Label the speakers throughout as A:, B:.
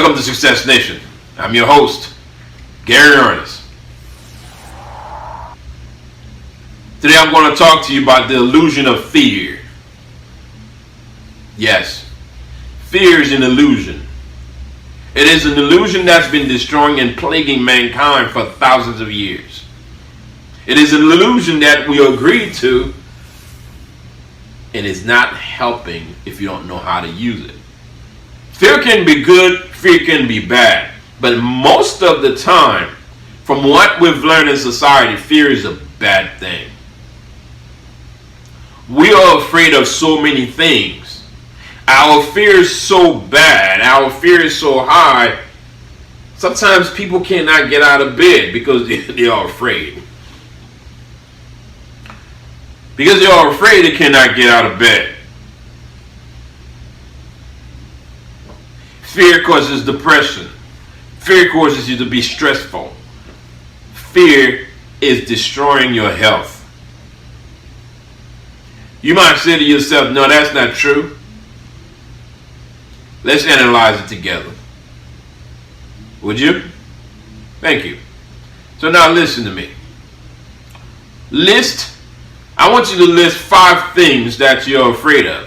A: Welcome to Success Nation. I'm your host, Gary Ernest. Today I'm going to talk to you about the illusion of fear. Yes, fear is an illusion. It is an illusion that's been destroying and plaguing mankind for thousands of years. It is an illusion that we agreed to, and it's not helping if you don't know how to use it. Fear can be good, fear can be bad. But most of the time, from what we've learned in society, fear is a bad thing. We are afraid of so many things. Our fear is so bad, our fear is so high, sometimes people cannot get out of bed because they are afraid. Because they are afraid, they cannot get out of bed. Fear causes depression. Fear causes you to be stressful. Fear is destroying your health. You might say to yourself, no, that's not true. Let's analyze it together. Would you? Thank you. So now listen to me. I want you to list 5 things that you're afraid of.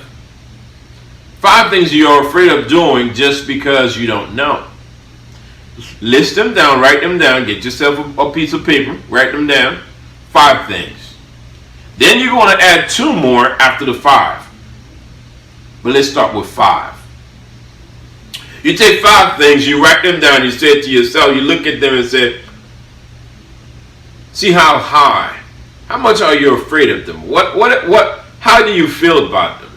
A: 5 things you're afraid of doing just because you don't know. List them down, write them down, get yourself a piece of paper, write them down. 5 things. Then you're going to add 2 more after the 5. But let's start with 5. You take 5 things, you write them down, you say it to yourself, you look at them and say, see how high, how much are you afraid of them? How do you feel about them?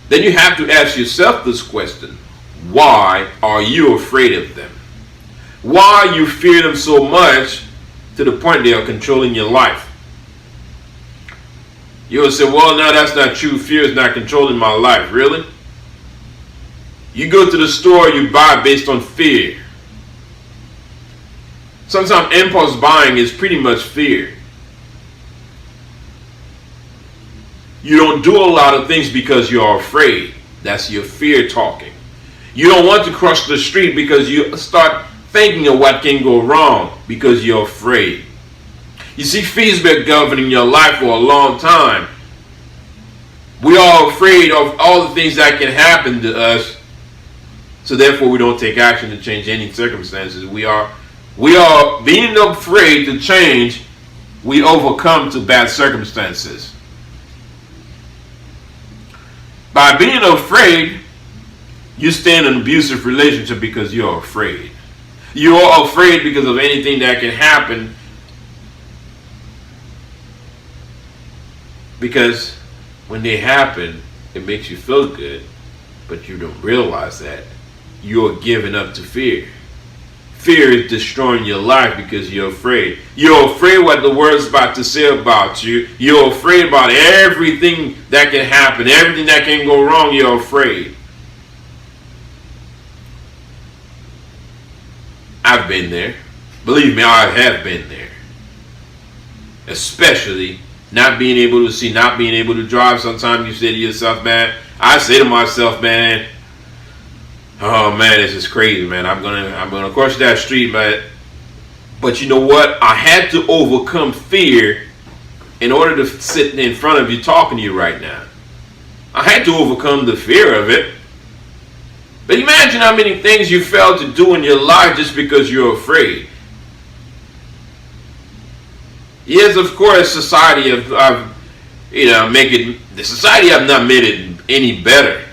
A: Then you have to ask yourself this question. Why are you afraid of them? Why you fear them so much to the point they are controlling your life? You will say, well, no, that's not true. Fear is not controlling my life. Really? You go to the store, you buy based on fear. Sometimes impulse buying is pretty much fear. You don't do a lot of things because you're afraid. That's your fear talking. You don't want to cross the street because you start thinking of what can go wrong because you're afraid. You see, fear's been governing your life for a long time. We are afraid of all the things that can happen to us, so therefore we don't take action to change any circumstances. We are being afraid to change. We overcome to bad circumstances. By being afraid, you stay in an abusive relationship because you're afraid. You're afraid because of anything that can happen. Because when they happen, it makes you feel good, but you don't realize that you're giving up to fear. Fear is destroying your life because you're afraid. You're afraid what the world's about to say about you. You're afraid about everything that can happen, everything that can go wrong. You're afraid. I've been there. Believe me, I have been there. Especially not being able to see, not being able to drive. Sometimes you say to yourself, man, I say to myself, man, oh man, this is crazy, man. I'm gonna cross that street, man. But you know what? I had to overcome fear in order to sit in front of you talking to you right now. I had to overcome the fear of it. But imagine how many things you failed to do in your life just because you're afraid. Yes, of course, society have not made it any better.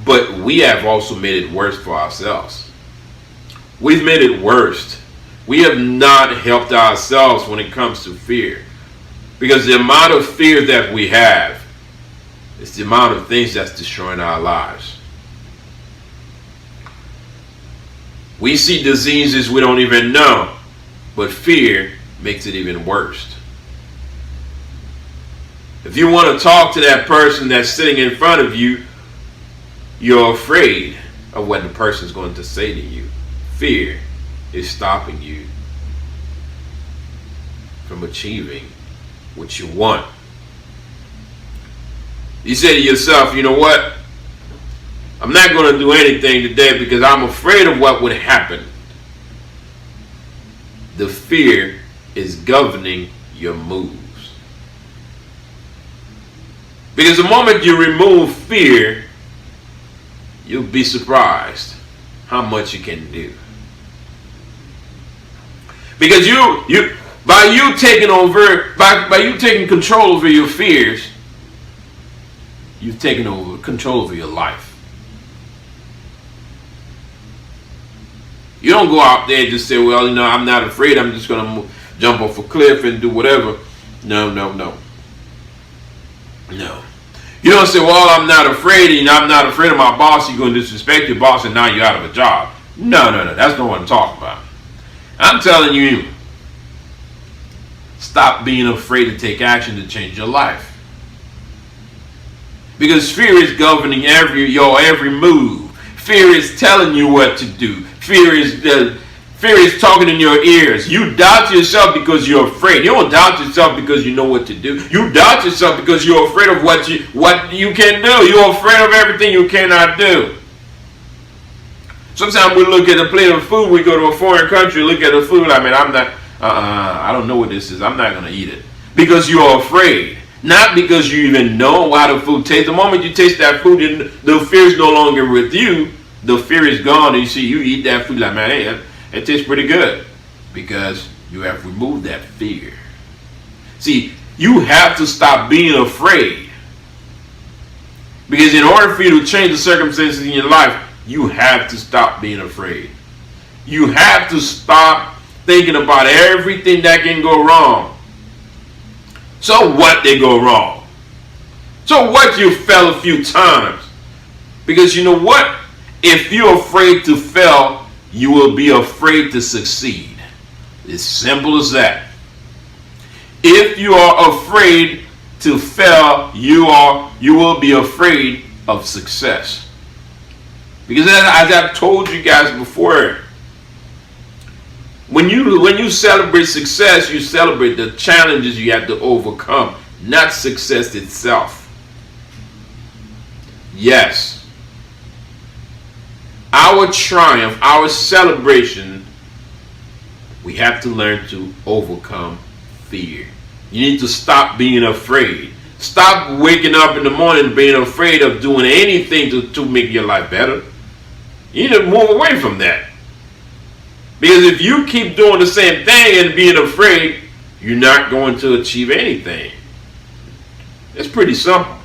A: But we have also made it worse for ourselves. We've made it worse. We have not helped ourselves when it comes to fear. Because the amount of fear that we have is the amount of things that's destroying our lives. We see diseases we don't even know, but fear makes it even worse. If you want to talk to that person that's sitting in front of you, you're afraid of what the person's going to say to you. Fear is stopping you from achieving what you want. You say to yourself, you know what? I'm not going to do anything today because I'm afraid of what would happen. The fear is governing your moves. Because the moment you remove fear, you'll be surprised how much you can do. Because by you taking control over your fears, you've taken over control over your life. You don't go out there and just say, well, I'm not afraid. I'm just going to jump off a cliff and do whatever. No. You don't say, well, I'm not afraid. I'm not afraid of my boss. You're going to disrespect your boss and now you're out of a job. No. That's not what I'm talking about. I'm telling you, stop being afraid to take action to change your life. Because fear is governing your every move. Fear is telling you what to do. Fear is talking in your ears. You doubt yourself because you're afraid. You don't doubt yourself because you know what to do. You doubt yourself because you're afraid of what you can do. You're afraid of everything you cannot do. Sometimes we look at a plate of food. We go to a foreign country, look at the food. I don't know what this is. I'm not going to eat it. Because you're afraid. Not because you even know how the food tastes. The moment you taste that food, the fear is no longer with you. The fear is gone, and you eat that food like, man, hey, it tastes pretty good. Because you have removed that fear. See, you have to stop being afraid. Because in order for you to change the circumstances in your life, you have to stop being afraid. You have to stop thinking about everything that can go wrong. So what they go wrong? So what you fell a few times? Because you know what? If you're afraid to fail, you will be afraid to succeed. It's simple as that. If you are afraid to fail, you will be afraid of success. Because as I've told you guys before, when you celebrate success, you celebrate the challenges you have to overcome, not success itself. Yes. Our triumph, our celebration, we have to learn to overcome fear. You need to stop being afraid. Stop waking up in the morning being afraid of doing anything to make your life better. You need to move away from that. Because if you keep doing the same thing and being afraid, you're not going to achieve anything. It's pretty simple.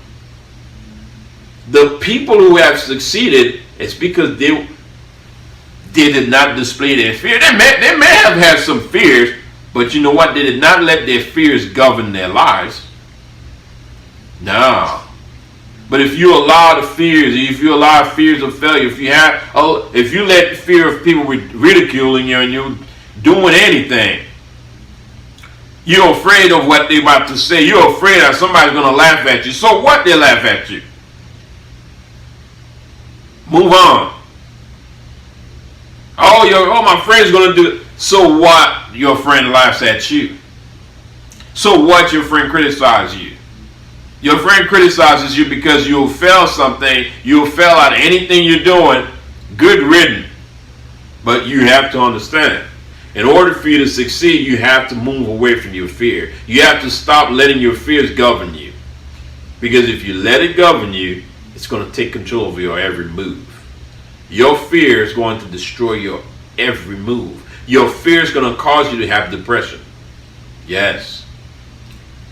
A: The people who have succeeded, it's because they did not display their fear. They may have had some fears, but you know what? They did not let their fears govern their lives. No. But if you allow the fears, if you allow fears of failure, if you let the fear of people ridiculing you and you doing anything, you're afraid of what they're about to say. You're afraid that somebody's going to laugh at you. So what? They laugh at you. Move on. My friend's going to do it. So what? Your friend laughs at you. So what? Your friend criticizes you. Your friend criticizes you because you'll fail something. You'll fail at anything you're doing. Good riddance. But you have to understand, in order for you to succeed, you have to move away from your fear. You have to stop letting your fears govern you. Because if you let it govern you, it's going to take control of your every move. Your fear is going to destroy your every move. Your fear is going to cause you to have depression. Yes.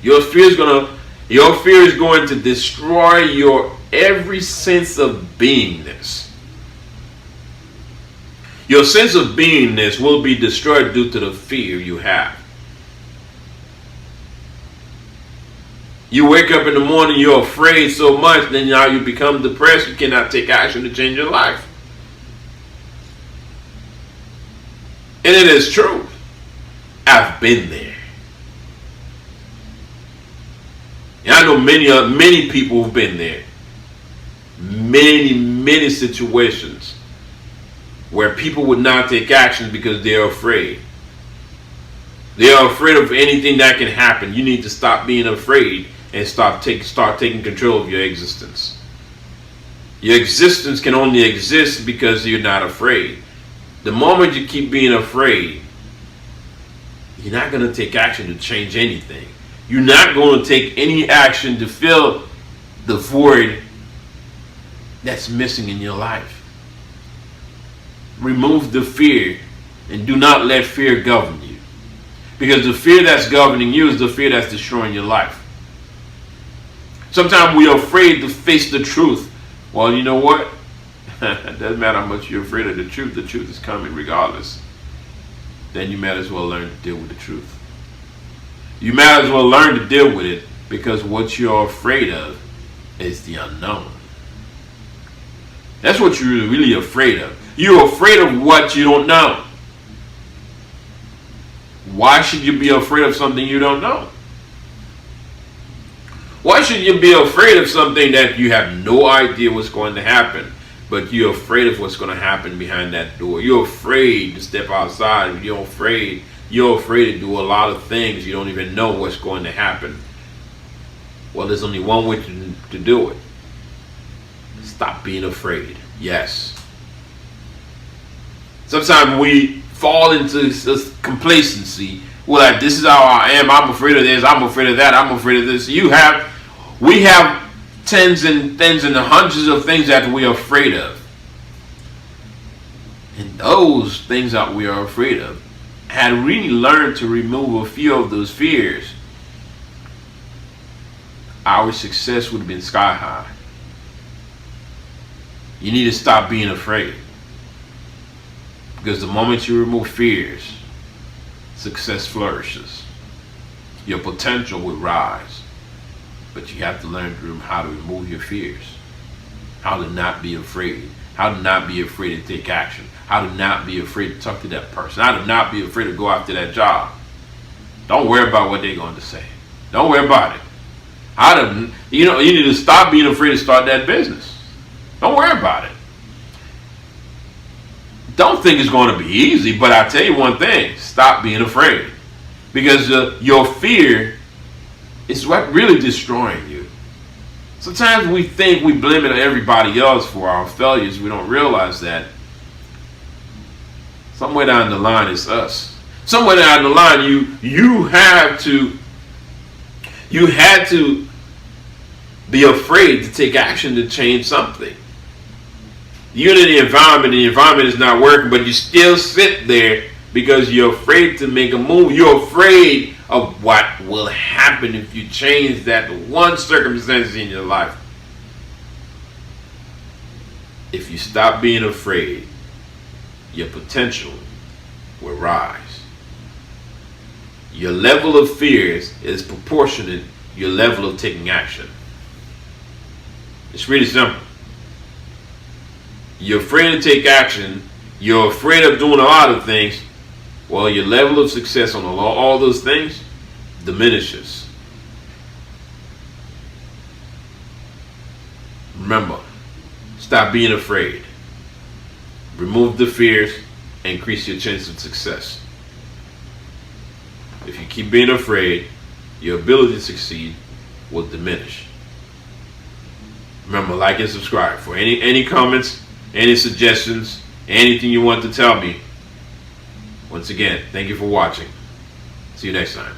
A: Your fear is going to destroy your every sense of beingness. Your sense of beingness will be destroyed due to the fear you have. You wake up in the morning, you're afraid so much, then now you become depressed, you cannot take action to change your life. And it is true. I've been there. And I know many people who've been there. Many situations where people would not take action because they're afraid. They are afraid of anything that can happen. You need to stop being afraid and start taking control of your existence. Your existence can only exist because you're not afraid. The moment you keep being afraid, you're not going to take action to change anything. You're not going to take any action to fill the void that's missing in your life. Remove the fear and do not let fear govern you. Because the fear that's governing you is the fear that's destroying your life. Sometimes we are afraid to face the truth. Well, you know what? It doesn't matter how much you're afraid of the truth is coming regardless. Then you might as well learn to deal with the truth. You might as well learn to deal with it, because what you're afraid of is the unknown. That's what you're really afraid of. You're afraid of what you don't know. Why should you be afraid of something you don't know? Why should you be afraid of something that you have no idea what's going to happen, but you're afraid of what's going to happen behind that door? You're afraid to step outside. You're afraid to do a lot of things. You don't even know what's going to happen. Well, there's only one way to do it. Stop being afraid. Yes. Sometimes we fall into this complacency. We're like, this is how I am. I'm afraid of this. I'm afraid of that. I'm afraid of this. We have tens and hundreds of things that we are afraid of. And those things that we are afraid of, had really learned to remove a few of those fears, our success would have been sky high. You need to stop being afraid. Because the moment you remove fears, success flourishes. Your potential will rise. But you have to learn how to remove your fears. How to not be afraid. How to not be afraid to take action. How to not be afraid to talk to that person. How to not be afraid to go after that job. Don't worry about what they're going to say. Don't worry about it. You need to stop being afraid to start that business. Don't worry about it. Don't think it's going to be easy, but I tell you one thing: stop being afraid, because your fear is what really destroying you. Sometimes we think we blame it on everybody else for our failures. We don't realize that somewhere down the line it's us. Somewhere down the line you had to be afraid to take action to change something. You're in the environment is not working, but you still sit there because you're afraid to make a move. You're afraid of what will happen if you change that one circumstance in your life. If you stop being afraid, your potential will rise. Your level of fears is proportionate to your level of taking action. It's really simple. You're afraid to take action. You're afraid of doing a lot of things. Well, your level of success on all those things diminishes. Remember, stop being afraid. Remove the fears. Increase your chance of success. If you keep being afraid, your ability to succeed will diminish. Remember, like and subscribe. For any comments, any suggestions, anything you want to tell me. Once again, thank you for watching. See you next time.